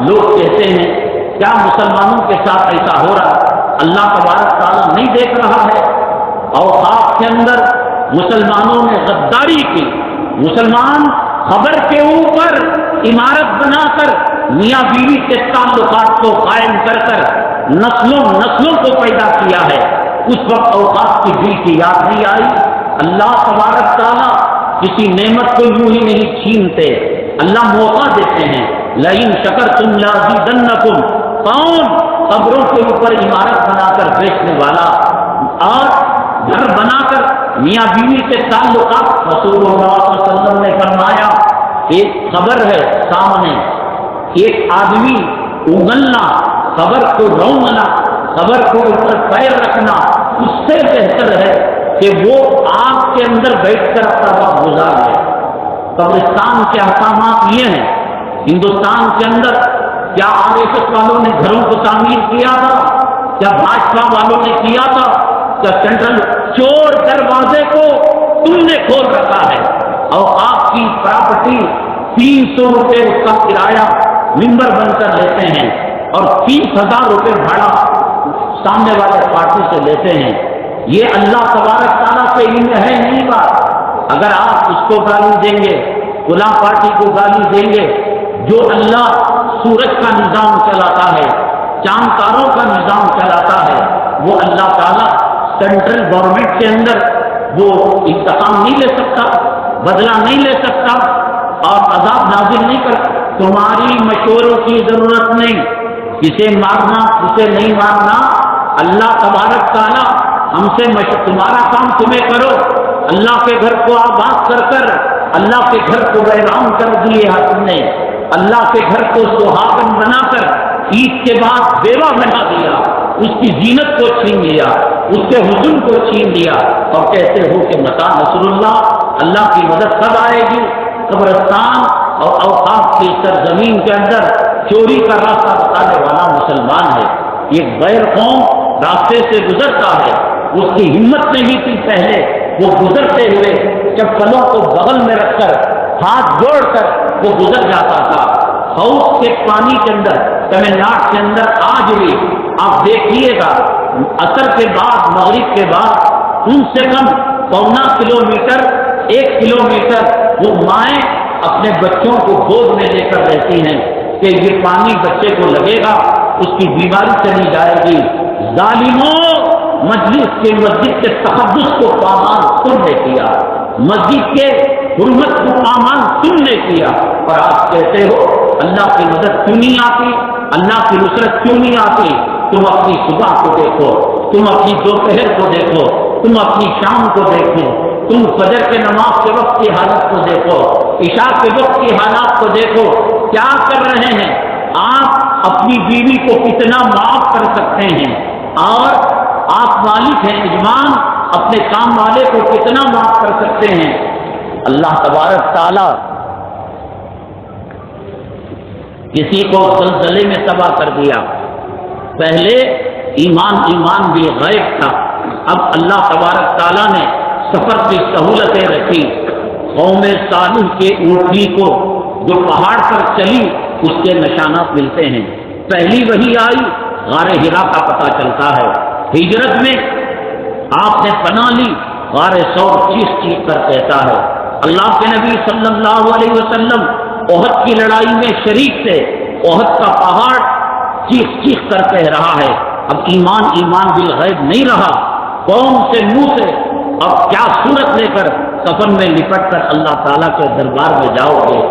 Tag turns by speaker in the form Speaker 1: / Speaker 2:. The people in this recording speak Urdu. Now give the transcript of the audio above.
Speaker 1: لوگ کہتے ہیں کیا مسلمانوں کے ساتھ ایسا ہو رہا؟ اللہ تبارک تعالیٰ نہیں دیکھ رہا ہے؟ اوقاف کے اندر مسلمانوں نے غداری کی، مسلمان خبر کے اوپر عمارت بنا کر میاں بیوی کے تعلقات کو قائم کر کر نسلوں کو پیدا کیا ہے۔ اس وقت اوقاف کی دل کی یاد نہیں آئی؟ اللہ تبارک تعالیٰ کسی نعمت کو یوں ہی نہیں چھینتے، اللہ موقع دیتے ہیں۔ لئن شکرتم لازیدنکم، کون قبروں کے اوپر عمارت بنا کر بیچنے والا اور گھر بنا کر میاں بیوی کے تعلقات؟ رسول اللہ صلی اللہ علیہ وسلم نے فرمایا ایک قبر ہے سامنے، ایک آدمی اگلنا، قبر کو رونگنا، قبر کو اوپر پیر رکھنا اس سے بہتر ہے کہ وہ آگ کے اندر بیٹھ کر اپنا وقت گزار لے۔ قبرستان کے احکامات یہ ہیں۔ ہندوستان کے اندر کیا RSS والوں نے گھروں کو تعمیر کیا تھا؟ کیا بھاجپا والوں نے کیا تھا؟ کیا سینٹرل چور دروازے کو تم نے کھول رکھا ہے؟ اوقاف کی پراپرٹی 300 روپے اس کا کرایہ ممبر بن کر لیتے ہیں اور 30,000 روپے بھاڑا سامنے والے پارٹی سے لیتے ہیں۔ یہ اللہ تبارک تعالیٰ سے علم ہے نہیں بات؟ اگر آپ اس کو گالی دیں گے، فلاں پارٹی کو گالی دیں گے، جو اللہ سورج کا نظام چلاتا ہے، چاند تاروں کا نظام چلاتا ہے، وہ اللہ تعالیٰ سینٹرل گورنمنٹ کے اندر وہ انتقام نہیں لے سکتا، بدلہ نہیں لے سکتا اور عذاب نازل نہیں کر؟ تمہاری مشوروں کی ضرورت نہیں، کسے مارنا کسے نہیں مارنا اللہ تبارک تعالیٰ ہم سے تمہارا کام تمہیں کرو۔ اللہ کے گھر کو آباد کر کر اللہ کے گھر کو ویران کر دیے ہم نے، اللہ کے گھر کو سہاگن بنا کر عید کے بعد بیوہ بنا دیا، اس کی زینت کو چھین لیا، اس کے حسن کو چھین لیا اور کہتے ہو کہ متا نصر اللہ کی مدد کب آئے گی؟ قبرستان اور اوقاف کی سرزمین کے اندر چوری کا راستہ بتانے والا مسلمان ہے۔ ایک غیر قوم راستے سے گزرتا ہے، اس کی ہمت نہیں تھی پہلے، وہ گزرتے ہوئے چپلوں کو بغل میں رکھ کر ہاتھ جوڑ کر وہ گزر جاتا تھا۔ حوض کے پانی کے اندر تمل ناڈو کے اندر آج بھی آپ دیکھیے گا عصر کے بعد مغرب کے بعد کم سے کم 1.25 کلومیٹر 1 کلومیٹر وہ مائیں اپنے بچوں کو گود میں لے کر رہتی ہیں کہ یہ پانی بچے کو لگے گا اس کی بیماری چلی جائے گی۔ ظالموں، مسجد کے تقدس کو پامال تم نے کیا، مسجد کے حرمت کو پامال تم نے کیا، اور آپ کہتے ہو اللہ کی مدد کیوں نہیں آتی، اللہ کی نصرت کیوں نہیں آتی؟ تم اپنی صبح کو دیکھو، تم اپنی دوپہر کو دیکھو، تم اپنی شام کو دیکھو، تم فجر کے نماز کے وقت کی حالت کو دیکھو، عشاء کے وقت کی حالات کو دیکھو، کیا کر رہے ہیں؟ آپ اپنی بیوی کو کتنا معاف کر سکتے ہیں، اور آپ مالک ہیں یجمان، اپنے کام والے کو کتنا معاف کر سکتے ہیں؟ اللہ تبارک تعالیٰ کسی کو زلزلے میں تباہ کر دیا، پہلے ایمان بالغیب تھا، اب اللہ تبارک تعالیٰ نے سفر کی سہولتیں رکھی۔ قوم صالح کے اونٹنی کو جو پہاڑ پر چلی اس کے نشانات ملتے ہیں۔ پہلی وحی آئی غار ہرا کا پتہ چلتا ہے، ہجرت میں آپ نے پناہ لی، غار ثور چیخ کر کہتا ہے۔ اللہ کے نبی صلی اللہ علیہ وسلم احد کی لڑائی میں شریک تھے، احد کا پہاڑ چیخ کر کہہ رہا ہے۔ اب ایمان بالغیب نہیں رہا، قوم سے منہ سے اب کیا صورت لے کر کفن میں لپٹ کر اللہ تعالیٰ کے دربار میں جاؤ گے؟